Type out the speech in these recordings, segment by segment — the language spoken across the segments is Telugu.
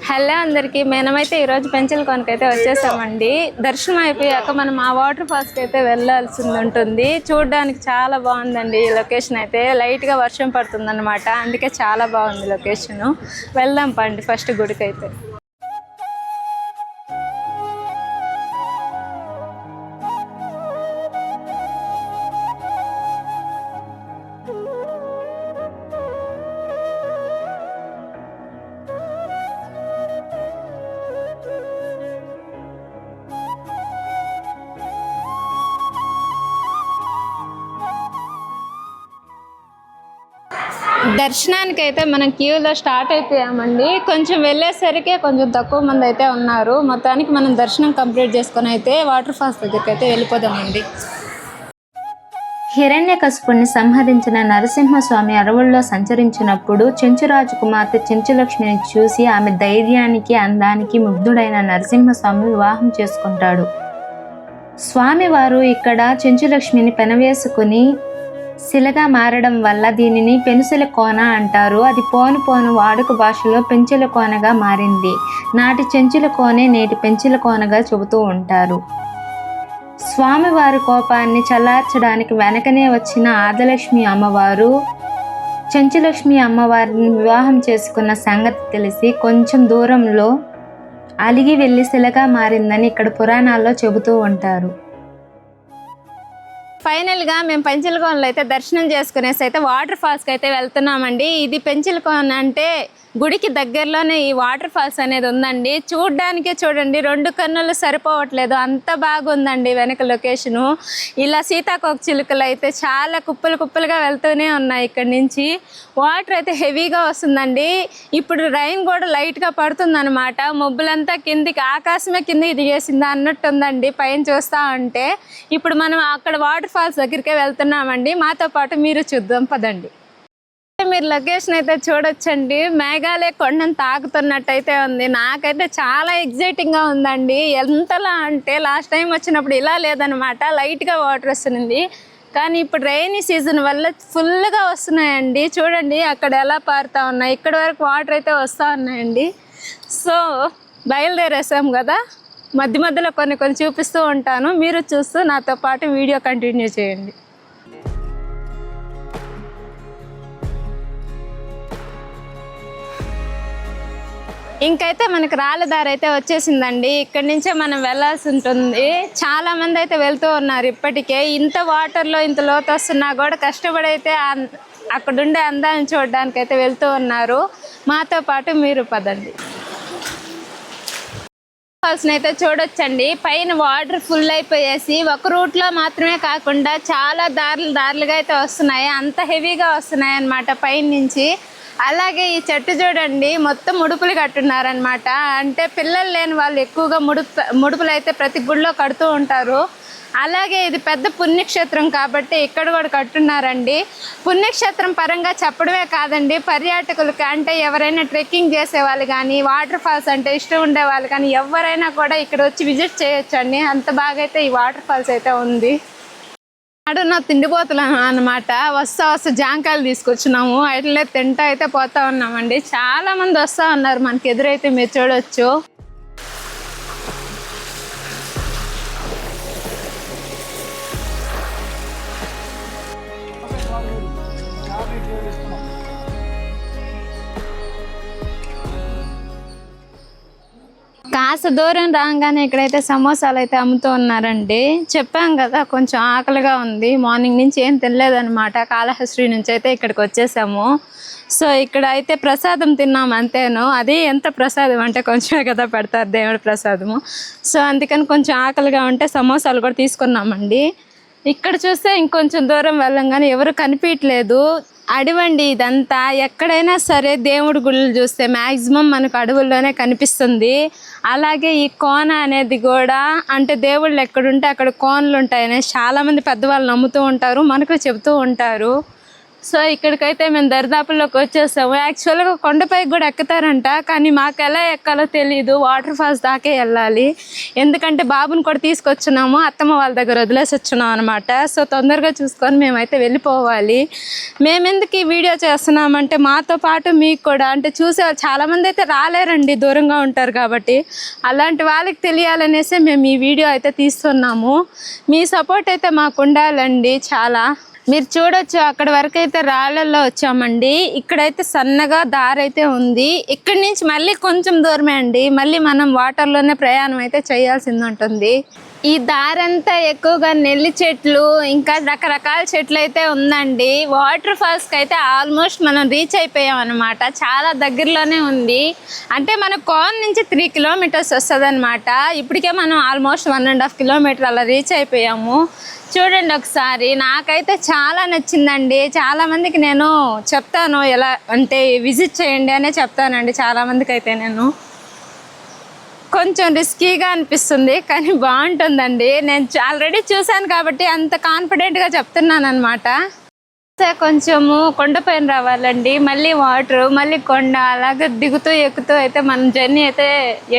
హలో అందరికీ, మేమైతే ఈరోజు పెంచలకోనకైతే వచ్చేసామండి. దర్శనం అయిపోయాక మనం ఆ వాటర్ ఫాల్స్కి అయితే వెళ్ళాల్సి ఉంటుంది. చూడడానికి చాలా బాగుందండి. ఈ లొకేషన్ అయితే లైట్గా వర్షం పడుతుందన్నమాట, అందుకే చాలా బాగుంది లొకేషను. వెళ్దాం పండి ఫస్ట్ గుడికి అయితే. దర్శనానికి అయితే మనం క్యూలో స్టార్ట్ అయిపోయామండి. కొంచెం వెళ్ళేసరికి కొంచెం తక్కువ మంది అయితే ఉన్నారు. మొత్తానికి మనం దర్శనం కంప్లీట్ చేసుకొని అయితే వాటర్ ఫాల్స్ దగ్గరికి అయితే వెళ్ళిపోదామండి. హిరణ్యకశిపుణ్ణి సంహరించిన నరసింహస్వామి అడవుల్లో సంచరించినప్పుడు చెంచురాజు కుమార్తె చెంచులక్ష్మిని చూసి ఆమె ధైర్యానికి అందానికి ముగ్ధుడైన నరసింహస్వామి వివాహం చేసుకుంటాడు. స్వామివారు ఇక్కడ చెంచులక్ష్మిని పెనవేసుకుని శిలగా మారడం వల్ల దీనిని పెనుసెల కోన అంటారు. అది పోను పోను వాడుక భాషలో పెంచెల కోనగా మారింది. నాటి చెంచుల కోనే నేటి పెంచెల కోనగా చెబుతూ ఉంటారు. స్వామివారి కోపాన్ని చల్లార్చడానికి వెనకనే వచ్చిన ఆదిలక్ష్మి అమ్మవారు చెంచులక్ష్మి అమ్మవారిని వివాహం చేసుకున్న సంగతి తెలిసి కొంచెం దూరంలో అలిగి వెళ్ళి శిలగా మారిందని ఇక్కడ పురాణాల్లో చెబుతూ ఉంటారు. ఫైనల్గా మేము పెంచలకోనలో అయితే దర్శనం చేసుకునేసి అయితే వాటర్ ఫాల్స్కి అయితే వెళ్తున్నామండి. ఇది పెంచలకోన అంటే గుడికి దగ్గరలోనే ఈ వాటర్ ఫాల్స్ అనేది ఉందండి. చూడ్డానికే చూడండి, 2 కన్నులు సరిపోవట్లేదు, అంత బాగుందండి వెనక లొకేషను. ఇలా సీతాకోక చిలుకలు అయితే చాలా కుప్పలుగా వెళ్తూనే ఉన్నాయి. ఇక్కడ నుంచి వాటర్ అయితే హెవీగా వస్తుందండి. ఇప్పుడు రైన్ కూడా లైట్గా పడుతుందన్నమాట. మబ్బులంతా కిందికి, ఆకాశమే కిందికి దిగేసిందా అన్నట్టు ఉందండి పైన చూస్తూ ఉంటే. ఇప్పుడు మనం అక్కడ వాటర్ ఫాల్స్ దగ్గరికే వెళ్తున్నామండి. మాతో పాటు మీరు చూద్దాం పదండి. మీరు లొకేషన్ అయితే చూడొచ్చండి, మేఘాలే కొండను తాకుతున్నట్టయితే ఉంది. నాకైతే చాలా ఎగ్జైటింగ్గా ఉందండి. ఎంతలా అంటే లాస్ట్ టైం వచ్చినప్పుడు ఇలా లేదనమాట, లైట్గా వాటర్ వస్తుంది. కానీ ఇప్పుడు రైనీ సీజన్ వల్ల ఫుల్గా వస్తున్నాయండి. చూడండి అక్కడ ఎలా పారుతూ ఉన్నాయి, ఇక్కడ వరకు వాటర్ అయితే వస్తూ ఉన్నాయండి. సో బయలుదేరేసాం కదా, మధ్యలో కొన్ని చూపిస్తూ ఉంటాను, మీరు చూస్తూ నాతో పాటు వీడియో కంటిన్యూ చేయండి. ఇంకైతే మనకు రాళ్ళదారి అయితే వచ్చేసిందండి. ఇక్కడి నుంచే మనం వెళ్ళాల్సి ఉంటుంది. చాలామంది అయితే వెళ్తూ ఉన్నారు ఇప్పటికే. ఇంత వాటర్లో ఇంత లోతు వస్తున్నా కూడా కష్టపడి అయితే అక్కడుండే అందాన్ని చూడడానికి అయితే వెళ్తూ ఉన్నారు. మాతో పాటు మీరు పదండి. ఫాల్స్ని అయితే చూడొచ్చండి. పైన వాటర్ ఫుల్ అయిపోయేసి ఒక రూట్లో మాత్రమే కాకుండా చాలా దారులుగా అయితే వస్తున్నాయి. అంత హెవీగా వస్తున్నాయి అన్నమాట పైన నుంచి. అలాగే ఈ చెట్టు చూడండి, మొత్తం ముడుపులు కట్టున్నారనమాట. అంటే పిల్లలు లేని వాళ్ళు ఎక్కువగా ముడుపులు అయితే ప్రతి గుడిలో కడుతూ ఉంటారు. అలాగే ఇది పెద్ద పుణ్యక్షేత్రం కాబట్టి ఇక్కడ కూడా కట్టున్నారండి. పుణ్యక్షేత్రం పరంగా చెప్పడమే కాదండి, పర్యాటకులకి అంటే ఎవరైనా ట్రెక్కింగ్ చేసే వాళ్ళు కానీ, వాటర్ ఫాల్స్ అంటే ఇష్టం ఉండే వాళ్ళు కానీ ఎవరైనా కూడా ఇక్కడ వచ్చి విజిట్ చేయొచ్చండి. అంత బాగా అయితే ఈ వాటర్ ఫాల్స్ అయితే ఉంది. అడున్న తిండిపోతున్నాం అనమాట. వస్తా జాంకాయలు తీసుకొచ్చినాము, అట్లే తింటా అయితే పోతా ఉన్నామండి. చాలా మంది వస్తూ ఉన్నారు మనకి ఎదురైతే, మీరు చూడొచ్చు. కాస్త దూరం రాగానే ఇక్కడైతే సమోసాలు అయితే అమ్ముతూ ఉన్నారండి. చెప్పాం కదా కొంచెం ఆకలిగా ఉంది, మార్నింగ్ నుంచి ఏం తినలేదనమాట. కాళహస్త్రి నుంచి అయితే ఇక్కడికి వచ్చేసాము. సో ఇక్కడ అయితే ప్రసాదం తిన్నాము అంతేను. అది ఎంత ప్రసాదం అంటే కొంచెమే కదా పెడతారు, దేవుడి ప్రసాదము. సో అందుకని కొంచెం ఆకలిగా ఉంటే సమోసాలు కూడా తీసుకున్నామండి. ఇక్కడ చూస్తే ఇంకొంచెం దూరం వెళ్ళంగానే ఎవరు కనిపించట్లేదు. అడవండి ఇదంతా. ఎక్కడైనా సరే దేవుడి గుళ్ళు చూస్తే మ్యాక్సిమం మనకు అడవుల్లోనే కనిపిస్తుంది. అలాగే ఈ కోన అనేది కూడా, అంటే దేవుళ్ళు ఎక్కడుంటే అక్కడ కోనలు ఉంటాయని చాలామంది పెద్దవాళ్ళు నమ్ముతూ ఉంటారు, మనకు చెబుతూ ఉంటారు. సో ఇక్కడికైతే మేము దరిదాపుల్లోకి వచ్చేసాము. యాక్చువల్గా కొండపైకి కూడా ఎక్కుతారంట, కానీ మాకు ఎలా ఎక్కాలో తెలియదు. వాటర్ ఫాల్స్ దాకే వెళ్ళాలి, ఎందుకంటే బాబుని కూడా తీసుకొచ్చున్నాము, అత్తమ్మ వాళ్ళ దగ్గర వదిలేసి వచ్చున్నాం అనమాట. సో తొందరగా చూసుకొని మేమైతే వెళ్ళిపోవాలి. మేమెందుకు ఈ వీడియో చేస్తున్నామంటే మాతో పాటు మీకు కూడా అంటే చూసే చాలామంది అయితే రాలేరండి, దూరంగా ఉంటారు కాబట్టి. అలాంటి వాళ్ళకి తెలియాలనేసి మేము ఈ వీడియో అయితే తీస్తున్నాము. మీ సపోర్ట్ అయితే మాకు ఉండాలండి. చాలా మీరు చూడొచ్చు, అక్కడ వరకు అయితే రాళ్ళల్లో వచ్చామండి. ఇక్కడైతే సన్నగా దారి అయితే ఉంది. ఇక్కడి నుంచి మళ్ళీ కొంచెం దూరమే అండి, మళ్ళీ మనం వాటర్లోనే ప్రయాణం అయితే చేయాల్సింది ఉంటుంది. ఈ దారి అంతా ఎక్కువగా నెల్లి చెట్లు ఇంకా రకరకాల చెట్లు అయితే ఉందండి. వాటర్ ఫాల్స్కి అయితే ఆల్మోస్ట్ మనం రీచ్ అయిపోయాం అనమాట. చాలా దగ్గరలోనే ఉంది, అంటే మన కోన్ నుంచి 3 కిలోమీటర్స్ వస్తుంది అనమాట. ఇప్పటికే మనం ఆల్మోస్ట్ 1.5 కిలోమీటర్ అలా రీచ్ అయిపోయాము. చూడండి ఒకసారి, నాకైతే చాలా నచ్చిందండి. చాలామందికి నేను చెప్తాను ఎలా అంటే విజిట్ చేయండి అనే చెప్తానండి. చాలామందికి అయితే నేను కొంచెం రిస్కీగా అనిపిస్తుంది, కానీ బాగుంటుందండి. నేను ఆల్రెడీ చూశాను కాబట్టి అంత కాన్ఫిడెంట్గా చెప్తున్నాను అనమాట. కొంచెము కొండపైన రావాలండి, మళ్ళీ వాటర్, మళ్ళీ కొండ, అలాగే దిగుతూ ఎక్కుతూ అయితే మన జర్నీ అయితే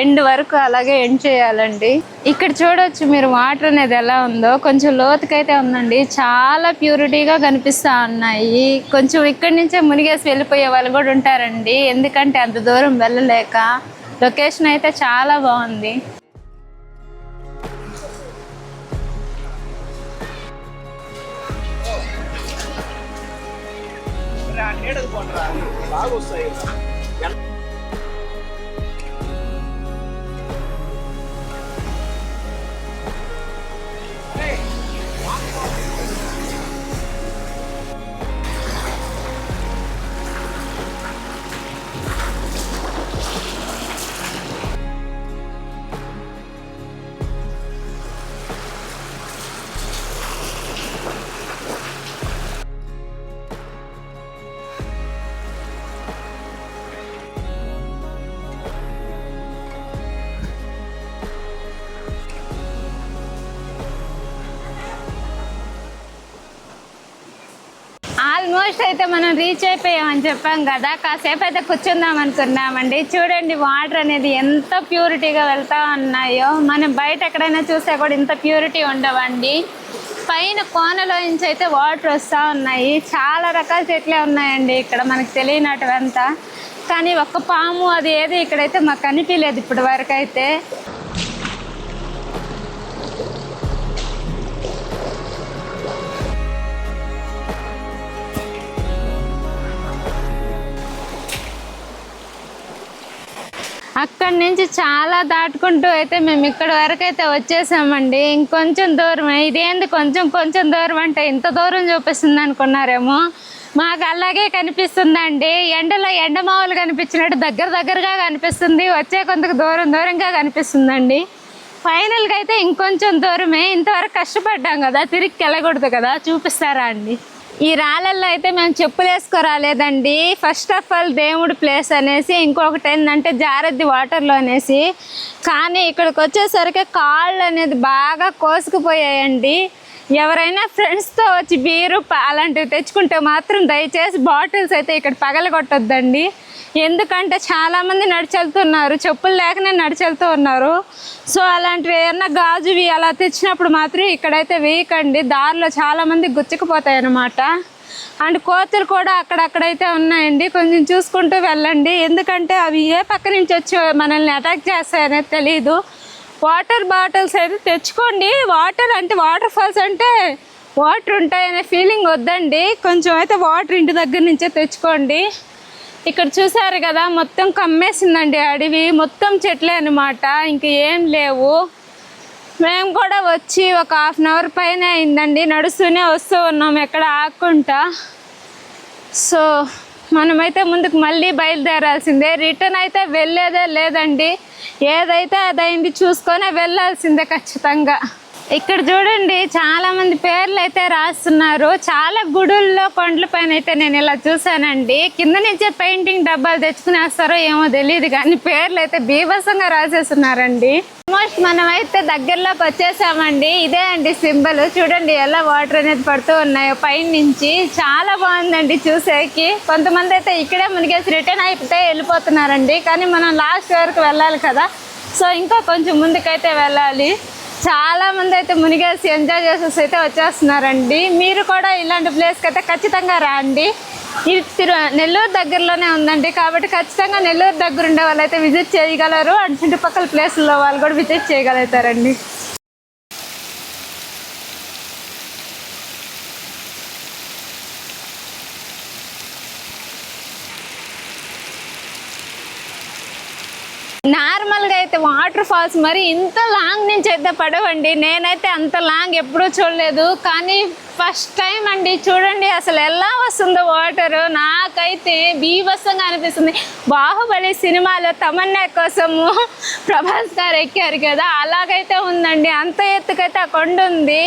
ఎండ్ వరకు అలాగే ఎండ్ చేయాలండి. ఇక్కడ చూడొచ్చు మీరు వాటర్ అనేది ఎలా ఉందో, కొంచెం లోతుకైతే ఉందండి. చాలా ప్యూరిటీగా కనిపిస్తూ ఉన్నాయి. కొంచెం ఇక్కడి నుంచే మునిగేసి వెళ్ళిపోయే వాళ్ళు కూడా ఉంటారండి, ఎందుకంటే అంత దూరం వెళ్ళలేక. లొకేషన్ అయితే చాలా బాగుంది. ఆల్మోస్ట్ అయితే మనం రీచ్ అయిపోయామని చెప్పాం కదా, కాసేపు అయితే కూర్చుందాం అనుకున్నామండి. చూడండి వాటర్ అనేది ఎంత ప్యూరిటీగా వెళ్తా ఉన్నాయో. మనం బయట ఎక్కడైనా చూస్తే కూడా ఇంత ప్యూరిటీ ఉండవండి. పైన కోనలో నుంచి అయితే వాటర్ వస్తూ ఉన్నాయి. చాలా రకాల చెట్లే ఉన్నాయండి ఇక్కడ, మనకు తెలియనటువంతా. కానీ ఒక్క పాము అది ఏది ఇక్కడైతే మాకు కనిపించలేదు ఇప్పటి వరకు అయితే. అక్కడి నుంచి చాలా దాటుకుంటూ అయితే మేము ఇక్కడ వరకు అయితే వచ్చేసామండి. ఇంకొంచెం దూరమే. ఇదేంది కొంచెం దూరం అంటే ఇంత దూరం చూపిస్తుంది అనుకున్నారేమో, మాకు అలాగే కనిపిస్తుందండి. ఎండలో ఎండమావులు కనిపించినట్టు దగ్గరగా కనిపిస్తుంది, వచ్చే కొంత దూరంగా కనిపిస్తుందండి. ఫైనల్గా అయితే ఇంకొంచెం దూరమే. ఇంతవరకు కష్టపడ్డాం కదా, తిరిగి వెళ్ళకూడదు కదా, చూపిస్తారా అండి. ఈ రాళ్ళల్లో అయితే మేము చెప్పులు వేసుకోరాలేదండి. ఫస్ట్ ఆఫ్ ఆల్ దేవుడి ప్లేస్ అనేసి, ఇంకొకటి ఏంటంటే జారద్ది వాటర్లో అనేసి. కానీ ఇక్కడికి వచ్చేసరికి కాళ్ళు అనేది బాగా కోసుకుపోయాయండి. ఎవరైనా ఫ్రెండ్స్తో వచ్చి బీరు అలాంటివి తెచ్చుకుంటే మాత్రం దయచేసి బాటిల్స్ అయితే ఇక్కడ పగలగొట్టొద్దండి. ఎందుకంటే చాలామంది నడిచెళ్తున్నారు, చెప్పులు లేకనే నడిచెళ్తూ ఉన్నారు. సో అలాంటివి ఏమన్నా గాజువి అలా తెచ్చినప్పుడు మాత్రం ఇక్కడైతే వేయకండి, దారిలో చాలామంది గుచ్చుకుపోతాయి అన్నమాట. అండ్ కోతులు కూడా అక్కడక్కడైతే ఉన్నాయండి, కొంచెం చూసుకుంటూ వెళ్ళండి, ఎందుకంటే అవి ఏ పక్క నుంచి వచ్చి మనల్ని అటాక్ చేస్తాయనేది తెలీదు. వాటర్ బాటిల్స్ అయితే తెచ్చుకోండి. వాటర్ ఫాల్స్ అంటే వాటర్ ఉంటాయనే ఫీలింగ్ వద్దండి, కొంచెం అయితే వాటర్ ఇంటి దగ్గర నుంచే తెచ్చుకోండి. ఇక్కడ చూసారు కదా, మొత్తం కమ్మేసిందండి అడవి, మొత్తం చెట్లే అనమాట, ఇంక ఏం లేవు. మేము కూడా వచ్చి ఒక 1/2 అవర్ పైన అయిందండి, నడుస్తూనే వస్తూ ఉన్నాం ఎక్కడ ఆగకుండా. సో మనమైతే ముందుకు మళ్ళీ బయలుదేరాల్సిందే, రిటర్న్ అయితే వెళ్ళేదే లేదండి. ఏదైతే అదైంది చూసుకొని వెళ్ళాల్సిందే ఖచ్చితంగా. ఇక్కడ చూడండి చాలా మంది పేర్లు అయితే రాస్తున్నారు. చాలా గుడుల్లో కొండల పైన అయితే నేను ఇలా చూసానండి. కింద నుంచే పెయింటింగ్ డబ్బాలు తెచ్చుకునేస్తారో ఏమో తెలియదు కానీ పేర్లు అయితే బీభత్సంగా రాసేస్తున్నారండి. ఆల్మోస్ట్ మనం అయితే దగ్గరలోకి వచ్చేసామండి. ఇదే అండి సింబల్. చూడండి ఎలా వాటర్ అనేది పడుతూ ఉన్నాయో పైన నుంచి. చాలా బాగుందండి చూసేకి. కొంతమంది అయితే ఇక్కడే మునిగేసి రిటర్న్ అయిపోతే వెళ్ళిపోతున్నారండి. కానీ మనం లాస్ట్ వరకు వెళ్ళాలి కదా, సో ఇంకా కొంచెం ముందుకైతే వెళ్ళాలి. చాలా మంది అయితే మునిగేసి ఎంజాయ్ చేసేసి అయితే వచ్చేస్తున్నారండి. మీరు కూడా ఇలాంటి ప్లేస్కి అయితే ఖచ్చితంగా రండి. ఇది నెల్లూరు దగ్గరలోనే ఉందండి, కాబట్టి ఖచ్చితంగా నెల్లూరు దగ్గర ఉండే వాళ్ళు అయితే విజిట్ చేయగలరు. అండ్ చుట్టుపక్కల ప్లేసుల్లో వాళ్ళు కూడా విజిట్ చేయగలుగుతారండి. నార్మల్గా అయితే వాటర్ ఫాల్స్ మరి ఇంత లాంగ్ నుంచి అయితే పడవండి. నేనైతే అంత లాంగ్ ఎప్పుడూ చూడలేదు, కానీ ఫస్ట్ టైం అండి. చూడండి అసలు ఎలా వస్తుందో వాటర్. నాకైతే బీభత్సంగా అనిపిస్తుంది. బాహుబలి సినిమాలో తమన్నా కోసము ప్రభాస్ గారు ఎక్కారు కదా, అలాగైతే ఉందండి. అంత ఎత్తుకైతే ఆ కొండ ఉంది.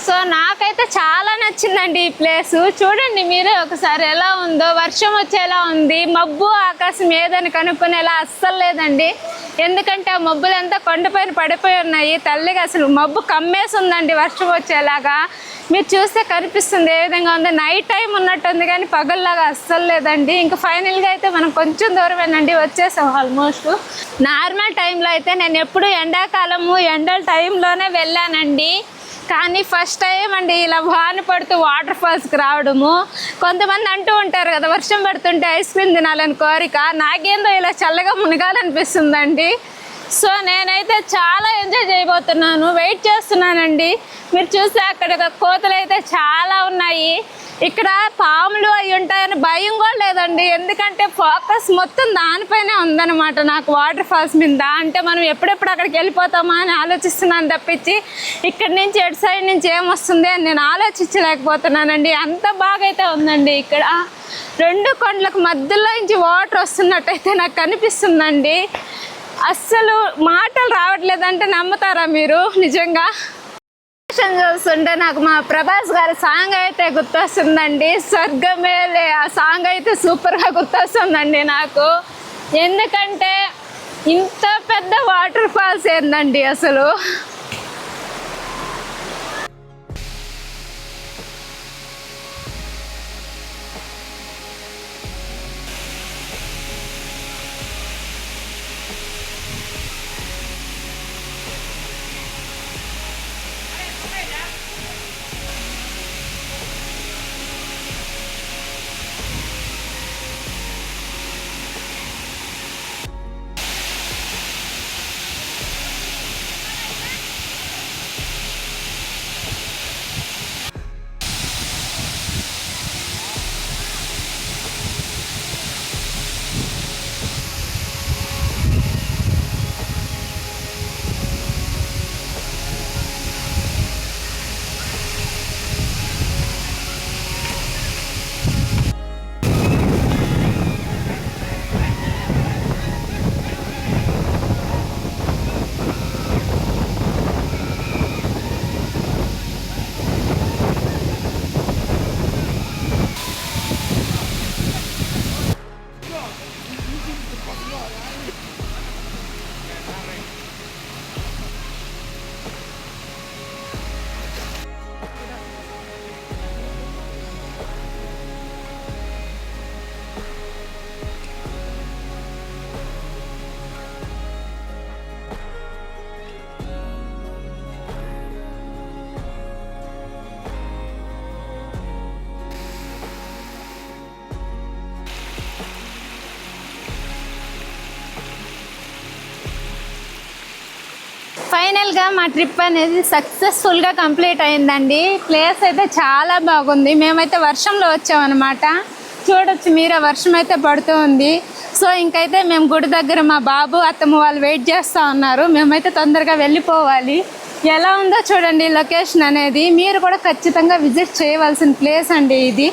సో నాకైతే చాలా నచ్చిందండి ఈ ప్లేసు. చూడండి మీరే ఒకసారి ఎలా ఉందో. వర్షం వచ్చేలా ఉంది. మబ్బు ఆకాశం ఏదని కనుక్కునేలా అస్సలు లేదండి. ఎందుకంటే ఆ మబ్బులంతా కొండపైన పడిపోయి ఉన్నాయి. తల్లిగా అసలు మబ్బు కమ్మేసి ఉందండి వర్షం వచ్చేలాగా. మీరు చూస్తే కనిపిస్తుంది ఏ విధంగా ఉంది. నైట్ టైం ఉన్నట్టుంది కానీ పగల్లాగా అస్సలు లేదండి. ఇంకా ఫైనల్గా అయితే మనం కొంచెం దూరమేనండి, వచ్చేసాం ఆల్మోస్ట్. నార్మల్ టైంలో అయితే నేను ఎప్పుడు ఎండాకాలము ఎండల టైంలోనే వెళ్ళానండి. కానీ ఫస్ట్ టైం అండి ఇలా వాన పడుతూ వాటర్ ఫాల్స్కి రావడము. కొంతమంది అంటూ ఉంటారు కదా వర్షం పడుతుంటే ఐస్ క్రీమ్ తినాలని కోరిక. నాకేందో ఇలా చల్లగా మునగాలనిపిస్తుందండి. సో నేనైతే చాలా ఎంజాయ్ చేయబోతున్నాను. వెయిట్ చేస్తున్నానండి. మీరు చూస్తే అక్కడ కోతులు అయితే చాలా ఉన్నాయి. ఇక్కడ పాములు అవి ఉంటాయని భయం కూడా లేదండి. ఎందుకంటే ఫోకస్ మొత్తం దానిపైనే ఉందన్నమాట నాకు వాటర్ ఫాల్స్ మీద. అంటే మనం ఎప్పుడెప్పుడు అక్కడికి వెళ్ళిపోతామా అని ఆలోచిస్తున్నాను తప్పించి ఇక్కడి నుంచి ఎటు సైడ్ నుంచి ఏమొస్తుంది అని నేను ఆలోచించలేకపోతున్నానండి. అంత బాగా అయితే ఉందండి. ఇక్కడ రెండు కొండలకు మధ్యలో నుంచి వాటర్ వస్తున్నట్టయితే నాకు కనిపిస్తుందండి. అస్సలు మాటలు రావట్లేదంటే నమ్ముతారా మీరు? నిజంగా చూస్తుంటే నాకు మా ప్రభాస్ గారి సాంగ్ అయితే గుర్తొస్తుందండి. స్వర్గమేలే ఆ సాంగ్ అయితే సూపర్గా గుర్తొస్తుందండి నాకు. ఎందుకంటే ఇంత పెద్ద వాటర్ ఫాల్స్ ఏందండి అసలు. ఫైనల్గా మా ట్రిప్ అనేది సక్సెస్ఫుల్గా కంప్లీట్ అయిందండి. ప్లేస్ అయితే చాలా బాగుంది. మేమైతే వర్షంలో వచ్చామన్నమాట. చూడొచ్చు మీరే వర్షం అయితే పడుతూ ఉంది. సో ఇంకైతే మేము గుడి దగ్గర మా బాబు అత్తమ్మ వాళ్ళు వెయిట్ చేస్తూ ఉన్నారు. మేమైతే తొందరగా వెళ్ళిపోవాలి. ఎలా ఉందో చూడండి లొకేషన్ అనేది. మీరు కూడా ఖచ్చితంగా విజిట్ చేయవలసిన ప్లేస్ అండి ఇది.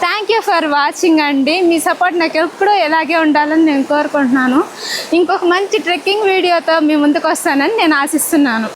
థ్యాంక్ యూ ఫర్ వాచింగ్ అండి. మీ సపోర్ట్ నాకు ఎప్పుడూ ఇలాగే ఉండాలని నేను కోరుకుంటున్నాను. ఇంకొక మంచి ట్రెక్కింగ్ వీడియోతో మీ ముందుకు వస్తానని నేను ఆశిస్తున్నాను.